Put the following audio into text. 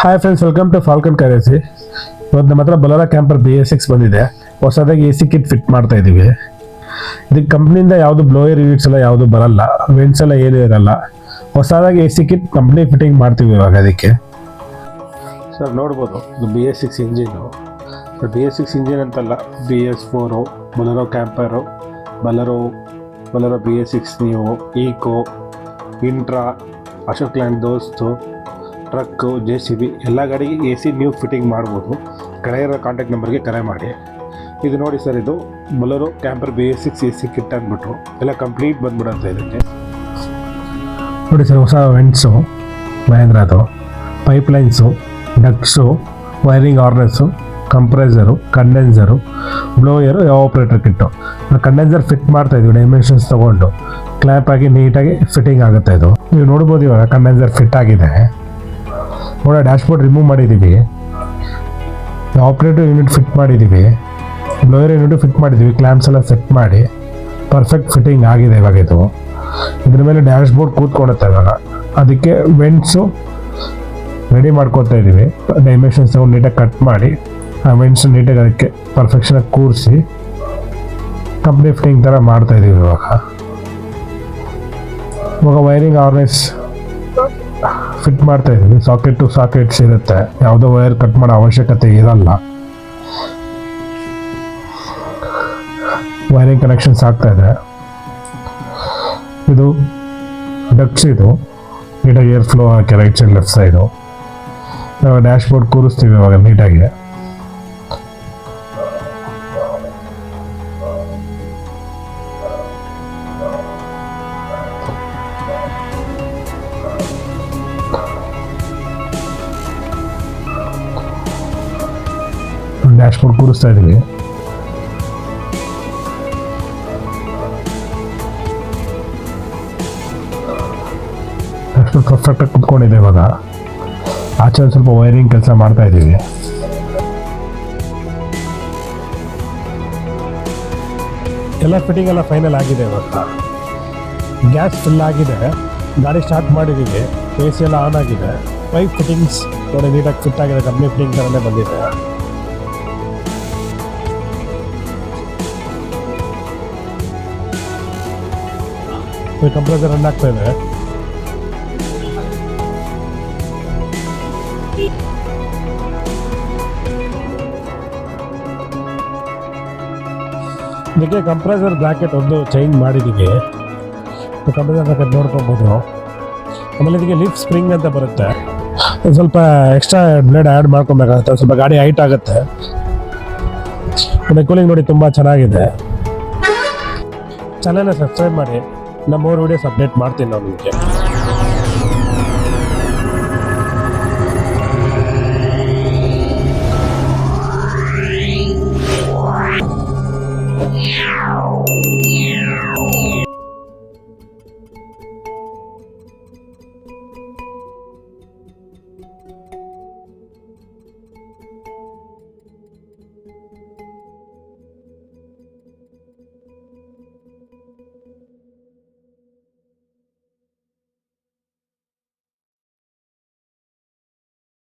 Hi friends, welcome to Falcon ಕರೆಸಿ. ಇವತ್ತು ನಮ್ಮ ಹತ್ರ ಬಲೋರಾ ಕ್ಯಾಂಪರ್ BS6 ಬಂದಿದೆ. ಹೊಸದಾಗಿ AC ಕಿಟ್ ಫಿಟ್ ಮಾಡ್ತಾ ಇದ್ದೀವಿ. ಇದಕ್ಕೆ ಕಂಪ್ನಿಯಿಂದ ಯಾವುದು ಬ್ಲೋಯರ್ ಯೂನಿಟ್ಸ್ ಎಲ್ಲ ಯಾವುದು ಬರಲ್ಲ, ವೆಂಟ್ಸ್ ಎಲ್ಲ ಏನೂ ಇರಲ್ಲ. ಹೊಸದಾಗಿ AC ಕಿಟ್ ಕಂಪ್ನಿ ಫಿಟ್ಟಿಂಗ್ ಮಾಡ್ತೀವಿ ಇವಾಗ. ಅದಕ್ಕೆ ಸರ್ ನೋಡ್ಬೋದು, ಇದು BS6 ಇಂಜಿನು. BS6 ಇಂಜಿನ್ ಅಂತಲ್ಲ, BS4, ಬೊಲೆರೋ ಕ್ಯಾಂಪರು, ಬೊಲೆರೋ BS6 ನೀವು, Eeco, Intra, Ashok Leyland Dost, truck, JCB ಎಲ್ಲ ಗಾಡಿಗೆ AC ನ್ಯೂ ಫಿಟ್ಟಿಂಗ್ ಮಾಡ್ಬೋದು. ಕೆಳಗೆ ಇರೋ ಕಾಂಟ್ಯಾಕ್ಟ್ ನಂಬರ್ಗೆ ಕರೆ ಮಾಡಿ. ಇದು ನೋಡಿ ಸರ್, ಇದು Bolero camper BS6 AC kit ಅಂದ್ಬಿಟ್ಟು ಎಲ್ಲ ಕಂಪ್ಲೀಟ್ ಬಂದ್ಬಿಡುತ್ತೆ. ಇದಕ್ಕೆ ನೋಡಿ ಸರ್, ಹೊಸ ವೆಂಟ್ಸು ಮಹೇಂದ್ರದು, pipelines, ducts, wiring harness, compressor, condenser, blower, operator kit. Condenser fit ಮಾಡ್ತಾ ಇದೀವಿ ಡೈಮೆನ್ಷನ್ಸ್ ತೊಗೊಂಡು. ಕ್ಲ್ಯಾಪ್ ಆಗಿ ನೀಟಾಗಿ ಫಿಟ್ಟಿಂಗ್ ಆಗುತ್ತೆ. ಇದು ನೀವು ನೋಡ್ಬೋದು, ಇವಾಗ ಕಂಡೆನ್ಸರ್ ಫಿಟ್ ಆಗಿದೆ. ನೋಡಿ, ಡ್ಯಾಶ್ಬೋರ್ಡ್ ರಿಮೂವ್ ಮಾಡಿದ್ದೀವಿ, ಆಪರೇಟರ್ ಯೂನಿಟ್ ಫಿಟ್ ಮಾಡಿದ್ದೀವಿ, ಬ್ಲೋಯರ್ ಯೂನಿಟ್ ಫಿಟ್ ಮಾಡಿದ್ದೀವಿ, ಕ್ಲ್ಯಾಂಪ್ಸ್ ಎಲ್ಲ ಸೆಟ್ ಮಾಡಿ ಪರ್ಫೆಕ್ಟ್ ಫಿಟ್ಟಿಂಗ್ ಆಗಿದೆ. ಇವಾಗ ಇದ್ರ ಮೇಲೆ ಡ್ಯಾಶ್ಬೋರ್ಡ್ ಕೂತ್ಕೊಳುತ್ತೆ. ಇವಾಗ ಅದಕ್ಕೆ ವೆಂಟ್ಸು ರೆಡಿ ಮಾಡ್ಕೊತಾ ಇದ್ದೀವಿ. ಡೈಮೆನ್ಷನ್ಸ್ ತಗೊಂಡು ನೀಟಾಗಿ ಕಟ್ ಮಾಡಿ ಆ ವೆಂಟ್ಸ್ ನೀಟಾಗಿ ಅದಕ್ಕೆ ಪರ್ಫೆಕ್ಷನಾಗಿ ಕೂರಿಸಿ ಕಂಪ್ನಿ ಫಿಟ್ಟಿಂಗ್ ಥರ ಮಾಡ್ತಾ ಇದ್ದೀವಿ. ಇವಾಗ ವೈರಿಂಗ್ ಹಾರ್ನೆಸ್ ಫಿಟ್ ಮಾಡ್ತಾ ಇದ್ದೀವಿ. ಸಾಕೆಟ್ ಟು ಸಾಕೆಟ್ಸ್ ಇರುತ್ತೆ, ಯಾವುದೋ ವೈರ್ ಕಟ್ ಮಾಡೋ ಅವಶ್ಯಕತೆ ಇರಲ್ಲ. ವೈರಿಂಗ್ ಕನೆಕ್ಷನ್ಸ್ ಆಗ್ತಾ ಇದೆ. ಇದು ಡಕ್ಟ್ಸ್, ಇದು ನೀಟಾಗಿ ಏರ್ ಫ್ಲೋ ಹಾಕಿ ರೈಟ್ ಸೈಡ್ ಲೆಫ್ಟ್ ಸೈಡು. ನಾವು ಡ್ಯಾಶ್ಬೋರ್ಡ್ ಕೂರಿಸ್ತೀವಿ ಇವಾಗ ನೀಟಾಗಿ. ಡ್ಯಾಶ್ಬೋರ್ಡ್ ಕೂರಿಸ್ತಾ ಇದ್ದೀವಿ. ಡ್ಯಾಶ್ಬೋರ್ಡ್ ಪರ್ಫೆಕ್ಟಾಗಿ ಕುತ್ಕೊಂಡಿದೆ. ಇವಾಗ ಆಚೆ ಸ್ವಲ್ಪ ವೈರಿಂಗ್ ಕೆಲಸ ಮಾಡ್ತಾ ಇದ್ದೀವಿ. ಎಲ್ಲ ಫಿಟ್ಟಿಂಗ್ ಎಲ್ಲ ಫೈನಲ್ ಆಗಿದೆ. ಇವಾಗ ಗ್ಯಾಸ್ ಫಿಲ್ ಆಗಿದೆ, ಗಾಡಿ ಸ್ಟಾರ್ಟ್ ಮಾಡಿದ್ದೀವಿ, AC ಎಲ್ಲ ಆನ್ ಆಗಿದೆ. ಪೈಪ್ ಫಿಟ್ಟಿಂಗ್ಸ್ ನೋಡಿ ನೀಟಾಗಿ ಫಿಟ್ ಆಗಿದೆ, ಕಂಪ್ನಿ ಫಿಟ್ಟಿಂಗ್ ಥರನೇ ಬಂದಿದೆ. ಕಂಪ್ರೆಸರ್ ರನ್ ಆಗ್ತಾ ಇದೆ. ಇದಕ್ಕೆ ಕಂಪ್ರೆಸರ್ ಬ್ರಾಕೆಟ್ ಒಂದು ಚೇಂಜ್ ಮಾಡಿದ್ದೀವಿ. ಕಂಪ್ರೆಸರ್ ಬ್ರಾಕೆಟ್ ನೋಡ್ಕೊಬೋದು. ಆಮೇಲೆ ಇದಕ್ಕೆ ಲಿಫ್ಟ್ ಸ್ಪ್ರಿಂಗ್ ಅಂತ ಬರುತ್ತೆ. ಸ್ವಲ್ಪ ಎಕ್ಸ್ಟ್ರಾ ಬ್ಲೇಡ್ ಆ್ಯಡ್ ಮಾಡ್ಕೊಬೇಕಾಗುತ್ತೆ, ಸ್ವಲ್ಪ ಗಾಡಿ ಹೈಟ್ ಆಗುತ್ತೆ. ಕೂಲಿಂಗ್ ನೋಡಿ ತುಂಬ ಚೆನ್ನಾಗಿದೆ. ಚಾನಲ್ನ ಸಬ್ಸ್ಕ್ರೈಬ್ ಮಾಡಿ, ನಮ್ಮ 3 ವೀಡಿಯೋಸ್ ಅಪ್ಡೇಟ್ ಮಾಡ್ತೀನಿ ನಾವು ನಿಮಗೆ.